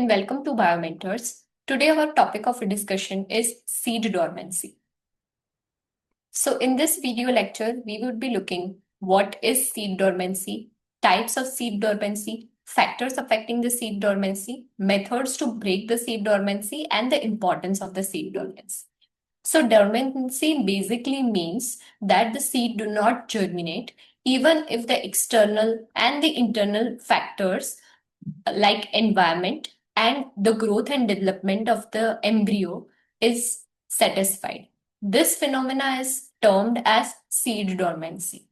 welcome to BioMentors. Today, our topic of discussion is seed dormancy. So, in this video lecture, we would be looking what is seed dormancy, types of seed dormancy, factors affecting the seed dormancy, methods to break the seed dormancy, and the importance of the seed dormancy. So, dormancy basically means that the seed do not germinate even if the external and the internal factors like environment and the growth and development of the embryo is satisfied. This phenomena is termed as seed dormancy.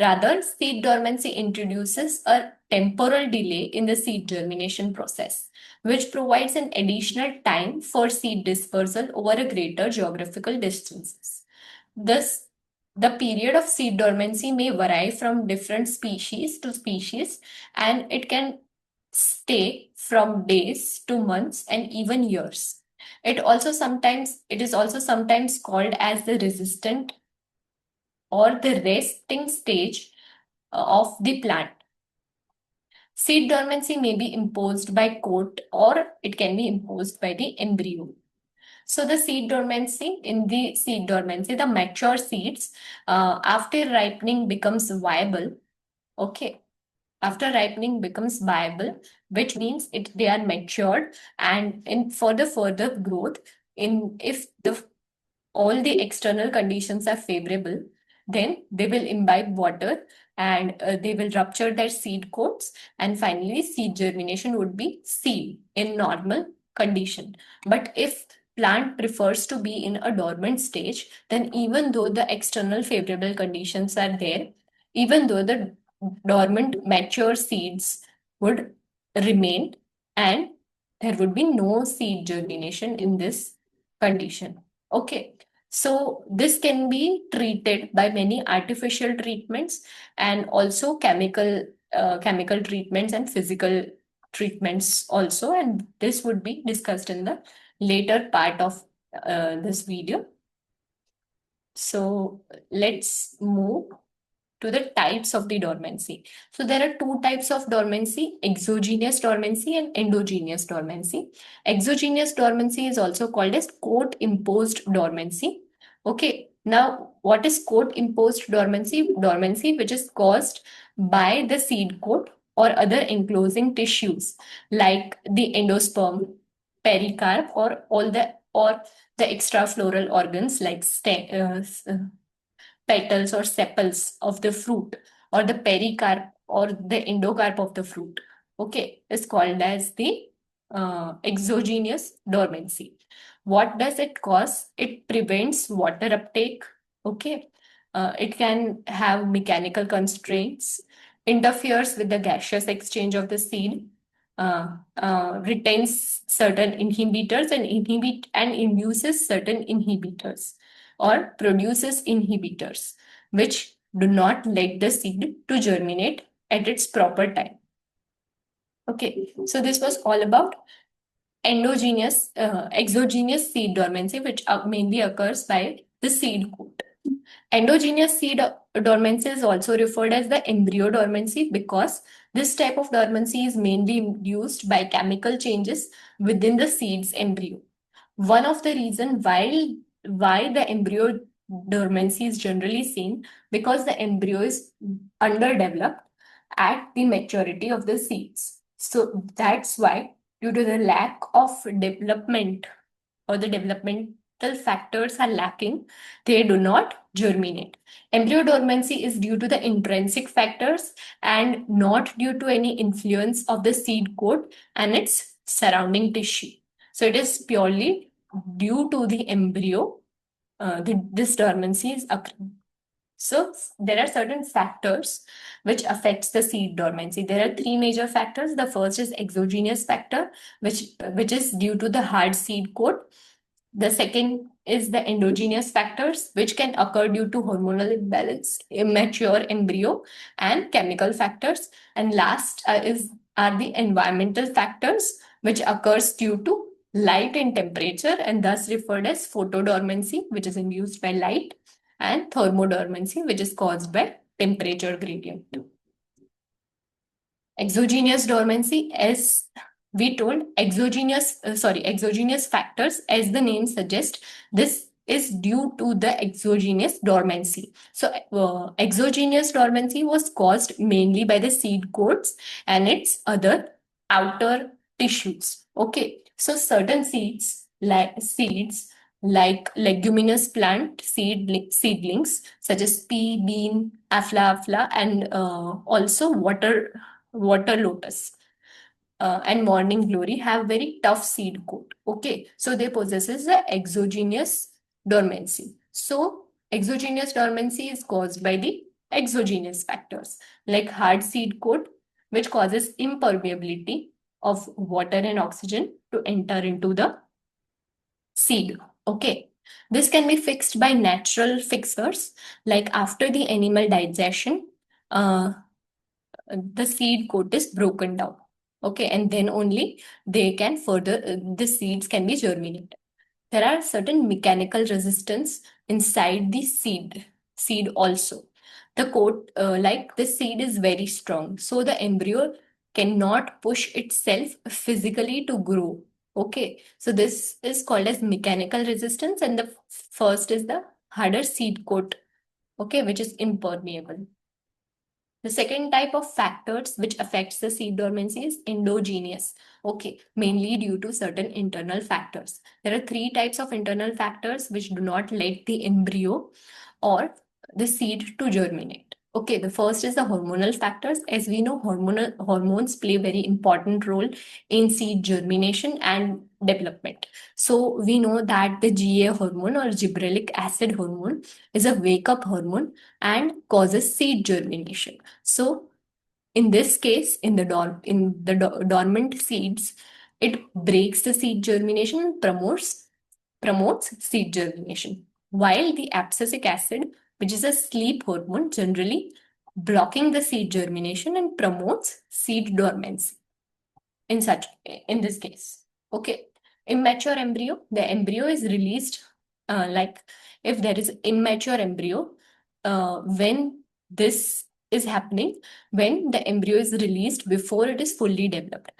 Rather, seed dormancy introduces a temporal delay in the seed germination process, which provides an additional time for seed dispersal over a greater geographical distances. Thus, the period of seed dormancy may vary from different species to species, and it can stay from days to months and even years. It is also sometimes called as the resistant or the resting stage of the plant. Seed dormancy may be imposed by coat or it can be imposed by the embryo. So the seed dormancy, the mature seeds after ripening becomes viable. Okay, after ripening becomes viable, which means they are matured, and in for the further growth, in if the all the external conditions are favorable, then they will imbibe water and they will rupture their seed coats, and finally seed germination would be seen in normal condition. But if plant prefers to be in a dormant stage, then even though the external favorable conditions are there, even though the dormant mature seeds would remain, and there would be no seed germination in this condition. Okay, so this can be treated by many artificial treatments and also chemical treatments and physical treatments also, and this would be discussed in the later part of this video. So let's move to the types of the dormancy. So there are two types of dormancy: exogenous dormancy and endogenous dormancy. Exogenous dormancy is also called as coat imposed dormancy. Okay, now what is coat imposed dormancy? Dormancy which is caused by the seed coat or other enclosing tissues like the endosperm, pericarp, or the extrafloral organs like petals or sepals of the fruit, or the pericarp or the endocarp of the fruit. Okay, is called as the exogenous dormancy. What does it cause? It prevents water uptake. Okay, it can have mechanical constraints, interferes with the gaseous exchange of the seed, retains certain inhibitors and induces certain inhibitors, or produces inhibitors which do not let the seed to germinate at its proper time. Okay, so this was all about exogenous seed dormancy, which mainly occurs by the seed coat. Endogenous seed dormancy is also referred as the embryo dormancy because this type of dormancy is mainly induced by chemical changes within the seed's embryo. One of the reasons why the embryo dormancy is generally seen, because the embryo is underdeveloped at the maturity of the seeds. So that's why, due to the lack of development, or the developmental factors are lacking, they do not germinate. Embryo dormancy is due to the intrinsic factors and not due to any influence of the seed coat and its surrounding tissue. So it is purely due to the embryo, this dormancy is occurring. So there are certain factors which affects the seed dormancy. There are three major factors. The first is exogenous factor, which is due to the hard seed coat. The second is the endogenous factors, which can occur due to hormonal imbalance, immature embryo, and chemical factors. And last are the environmental factors, which occurs due to light and temperature, and thus referred as photodormancy, which is induced by light, and thermodormancy, which is caused by temperature gradient. Exogenous dormancy is We told exogenous factors, as the name suggests. This is due to the exogenous dormancy. So exogenous dormancy was caused mainly by the seed coats and its other outer tissues. Okay, so certain seeds like leguminous plant seedlings such as pea, bean, afla, and also water lotus and morning glory have very tough seed coat. Okay, so they possesses the exogenous dormancy. So exogenous dormancy is caused by the exogenous factors like hard seed coat, which causes impermeability of water and oxygen to enter into the seed. Okay, this can be fixed by natural fixers, like after the animal digestion. Uh, the seed coat is broken down. Okay, and then only they can further, the seeds can be germinated. There are certain mechanical resistance inside the seed also. The coat, like the seed is very strong, so the embryo cannot push itself physically to grow. Okay, so this is called as mechanical resistance, and the first is the harder seed coat, okay, which is impermeable. The second type of factors which affects the seed dormancy is endogenous. Okay, mainly due to certain internal factors. There are three types of internal factors which do not let the embryo or the seed to germinate. Okay, the first is the hormonal factors. As we know, hormones play a very important role in seed germination and development. So we know that the GA hormone or gibberellic acid hormone is a wake up hormone and causes seed germination. So in this case, in the dormant seeds, it breaks the seed germination and promotes seed germination. While the abscisic acid, which is a sleep hormone, generally blocking the seed germination and promotes seed dormancy in this case. Okay, immature embryo, the embryo is released, like if there is immature embryo, when this is happening, when the embryo is released before it is fully developed,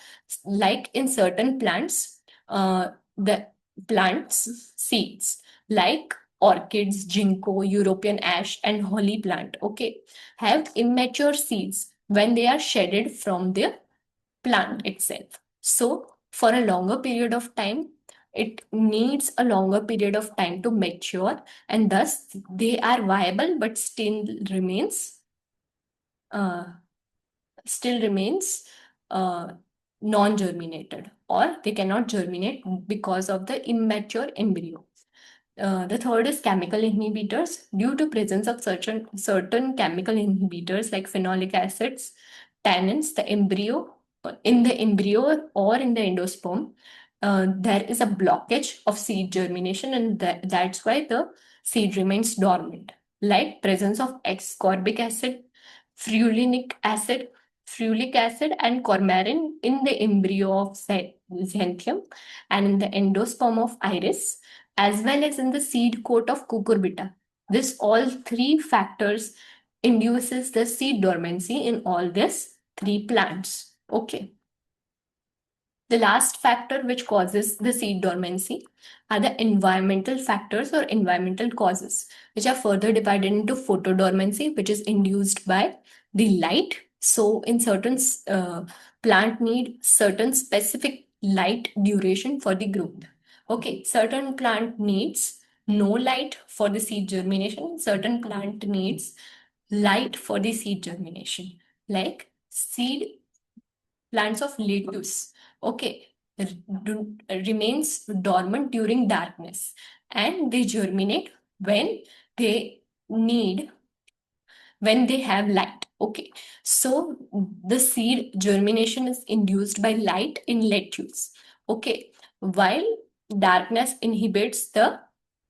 like in certain plants, the plants seeds like orchids, ginkgo, European ash, and holly plant, okay, have immature seeds when they are shedded from their plant itself. So, for a longer period of time, it needs a longer period of time to mature, and thus they are viable but uh, still remains uh, non-germinated, or they cannot germinate because of the immature embryo. The third is chemical inhibitors. Due to presence of certain chemical inhibitors like phenolic acids, tannins, the embryo in the embryo or in the endosperm, there is a blockage of seed germination, and that's why the seed remains dormant. Like presence of ascorbic acid, frulic acid, frulic acid, and cormarin in the embryo of xanthium and in the endosperm of iris, as well as in the seed coat of cucurbita. This all three factors induces the seed dormancy in all these three plants. Okay. The last factor which causes the seed dormancy are the environmental factors or environmental causes, which are further divided into photodormancy, which is induced by the light. So, in certain plant need certain specific light duration for the growth. Okay, certain plant needs no light for the seed germination. Certain plant needs light for the seed germination, like seed plants of lettuce, okay, remains dormant during darkness, and they germinate when they need when they have light. Okay, so the seed germination is induced by light in lettuce. Okay, while darkness inhibits the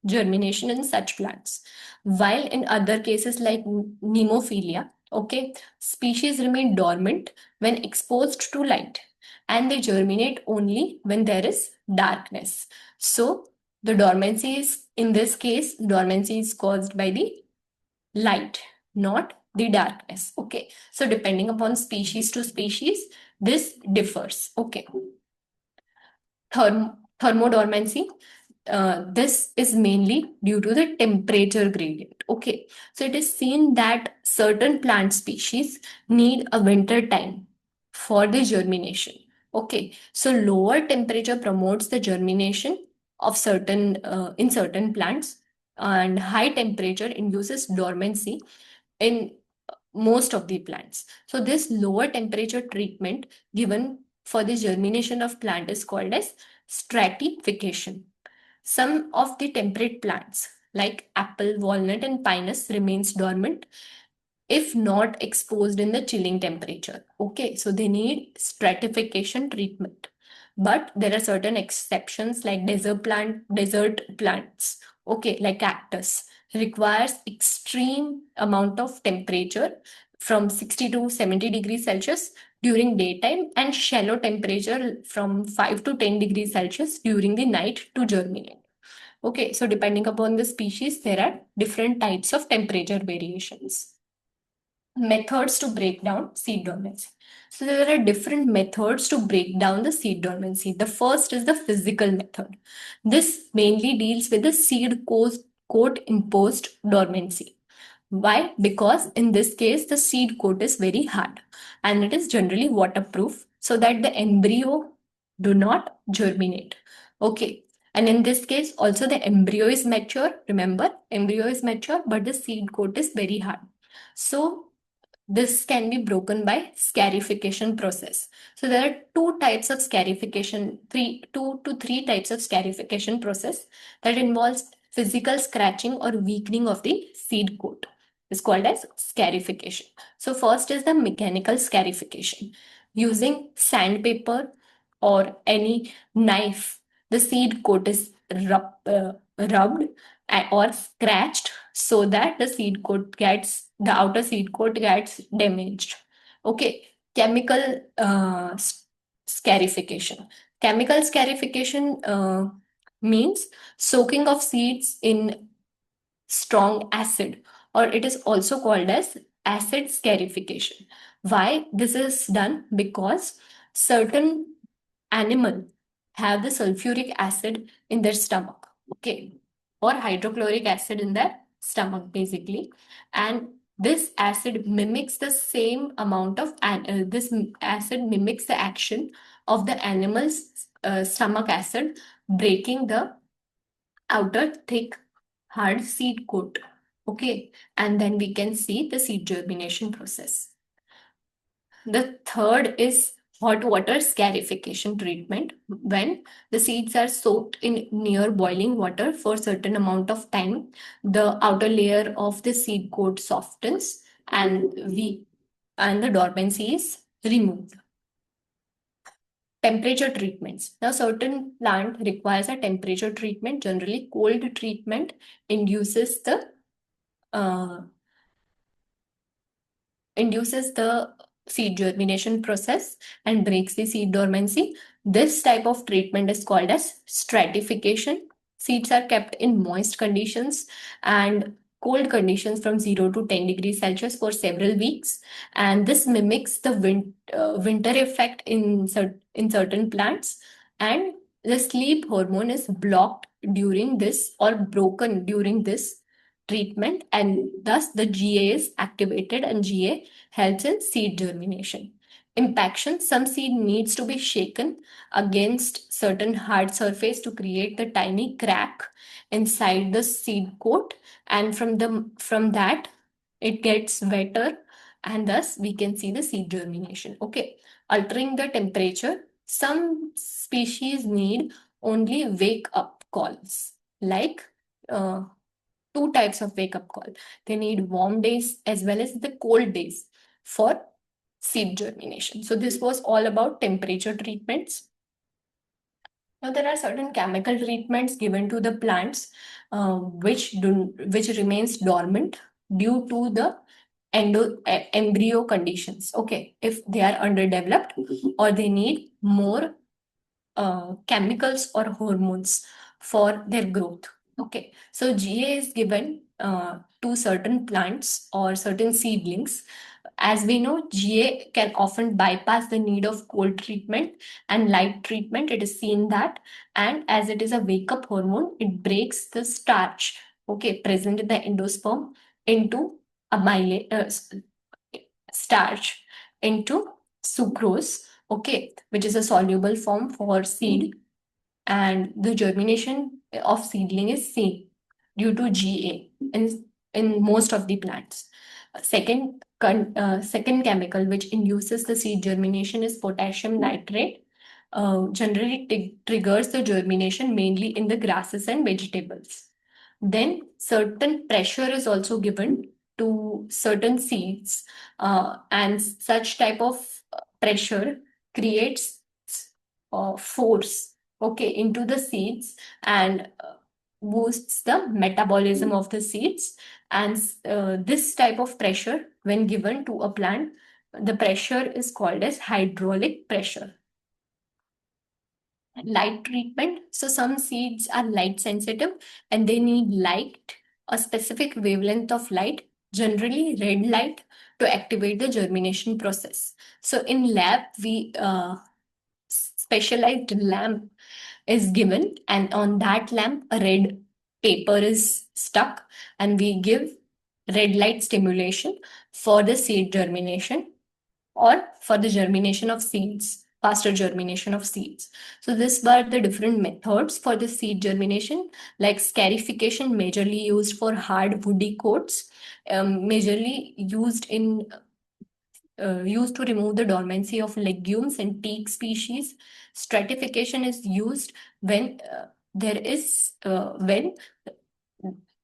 germination in such plants. While in other cases like nemophilia, okay, species remain dormant when exposed to light, and they germinate only when there is darkness. So the dormancy is, in this case, dormancy is caused by the light, not the darkness. Okay, so depending upon species to species, this differs. Okay. Thermodormancy. This is mainly due to the temperature gradient. Okay, so it is seen that certain plant species need a winter time for the germination. Okay, so lower temperature promotes the germination of certain in certain plants, and high temperature induces dormancy in most of the plants. So this lower temperature treatment given for the germination of plant is called as stratification. Some of the temperate plants like apple, walnut and pinus remains dormant if not exposed in the chilling temperature. Okay, so they need stratification treatment. But there are certain exceptions like desert plants, okay, like cactus, requires extreme amount of temperature from 60 to 70 degrees Celsius during daytime and shallow temperature from 5 to 10 degrees Celsius during the night to germinate. Okay, so depending upon the species, there are different types of temperature variations. Methods to break down seed dormancy. So there are different methods to break down the seed dormancy. The first is the physical method. This mainly deals with the coat imposed dormancy. Why? Because in this case, the seed coat is very hard and it is generally waterproof so that the embryo do not germinate. Okay. And in this case, also the embryo is mature. Remember, embryo is mature, but the seed coat is very hard. So this can be broken by scarification process. So there are two to three types of scarification process that involves physical scratching or weakening of the seed coat. It's called as scarification. So first is the mechanical scarification. Using sandpaper or any knife, the seed coat is rubbed or scratched so that the outer seed coat gets damaged. Okay, chemical scarification. Chemical scarification means soaking of seeds in strong acid, or it is also called as acid scarification. Why this is done? Because certain animal have the sulfuric acid in their stomach, okay, or hydrochloric acid in their stomach basically, and this acid mimics the same amount of this acid mimics the action of the animal's stomach acid, breaking the outer thick hard seed coat. Okay, and then we can see the seed germination process. The third is hot water scarification treatment. When the seeds are soaked in near boiling water for a certain amount of time, the outer layer of the seed coat softens and the dormancy is removed. Temperature treatments. Now, certain plant requires a temperature treatment. Generally, cold treatment induces uh, the seed germination process and breaks the seed dormancy. This type of treatment is called as stratification. Seeds are kept in moist conditions and cold conditions from 0 to 10 degrees Celsius for several weeks. And this mimics the winter effect in certain plants. And the sleep hormone is blocked during this or broken during this treatment, and thus the GA is activated, and GA helps in seed germination. Impaction. Some seed needs to be shaken against certain hard surface to create the tiny crack inside the seed coat, and from that it gets wetter, and thus we can see the seed germination. Okay, altering the temperature. Some species need only wake up calls, like two types of wake up call. They need warm days as well as the cold days for seed germination. So this was all about temperature treatments. Now there are certain chemical treatments given to the plants which remains dormant due to the embryo conditions. Okay, if they are underdeveloped or they need more chemicals or hormones for their growth. Okay, so GA is given to certain plants or certain seedlings As we know, GA can often bypass the need of cold treatment and light treatment. It is seen that, and as it is a wake up hormone, it breaks the starch, okay, present in the endosperm into a starch into sucrose, okay, which is a soluble form for seed, and the germination of seedling is seen due to GA in most of the plants. Second chemical which induces the seed germination is potassium nitrate. Generally triggers the germination mainly in the grasses and vegetables. Then certain pressure is also given to certain seeds, and such type of pressure creates force, okay, into the seeds, and boosts the metabolism of the seeds. And this type of pressure, when given to a plant, the pressure is called as hydraulic pressure. Light treatment. So some seeds are light sensitive and they need light, a specific wavelength of light, generally red light, to activate the germination process. So in lab, we specialized lamp is given, and on that lamp a red paper is stuck, and we give red light stimulation for the seed germination, or for the germination of seeds, faster germination of seeds. So these were the different methods for the seed germination, like scarification, majorly used for hard woody coats, majorly used to remove the dormancy of legumes and teak species. Stratification is used when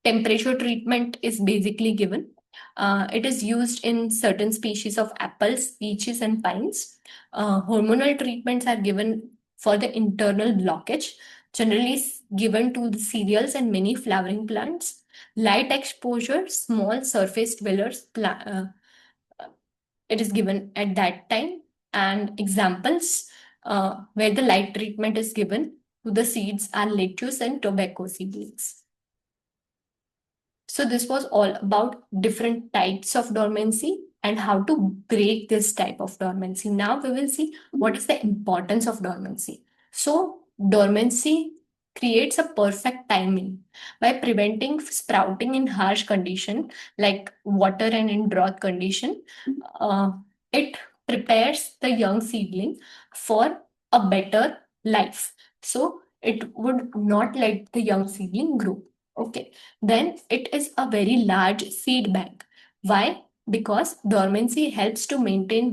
temperature treatment is basically given. It is used in certain species of apples, peaches, and pines. Hormonal treatments are given for the internal blockage, generally given to the cereals and many flowering plants. Light exposure, small surface dwellers, it is given at that time. And examples where the light treatment is given to the seeds are lettuce and tobacco seedlings. So this was all about different types of dormancy and how to break this type of dormancy. Now we will see what is the importance of dormancy. So dormancy creates a perfect timing by preventing sprouting in harsh condition like water and in drought condition. It prepares the young seedling for a better life. So it would not let the young seedling grow. Okay, then it is a very large seed bank. Why? Because dormancy helps to maintain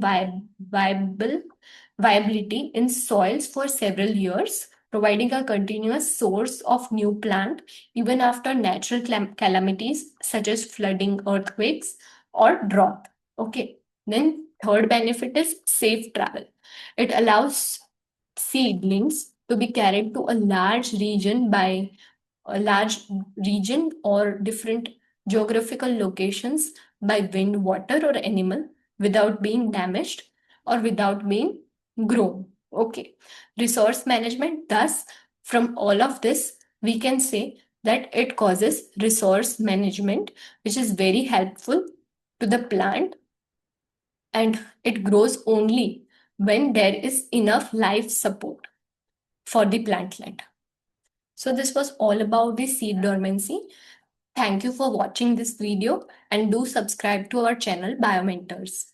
viability in soils for several years, providing a continuous source of new plant even after natural calamities such as flooding, earthquakes, or drought. Okay, then third benefit is safe travel. It allows seedlings to be carried to a large region or different geographical locations by wind, water, or animal without being damaged or without being grown. Okay. Resource management. Thus, from all of this, we can say that it causes resource management, which is very helpful to the plant, and it grows only when there is enough life support for the plantlet. So this was all about the seed dormancy. Thank you for watching this video and do subscribe to our channel Biomentors.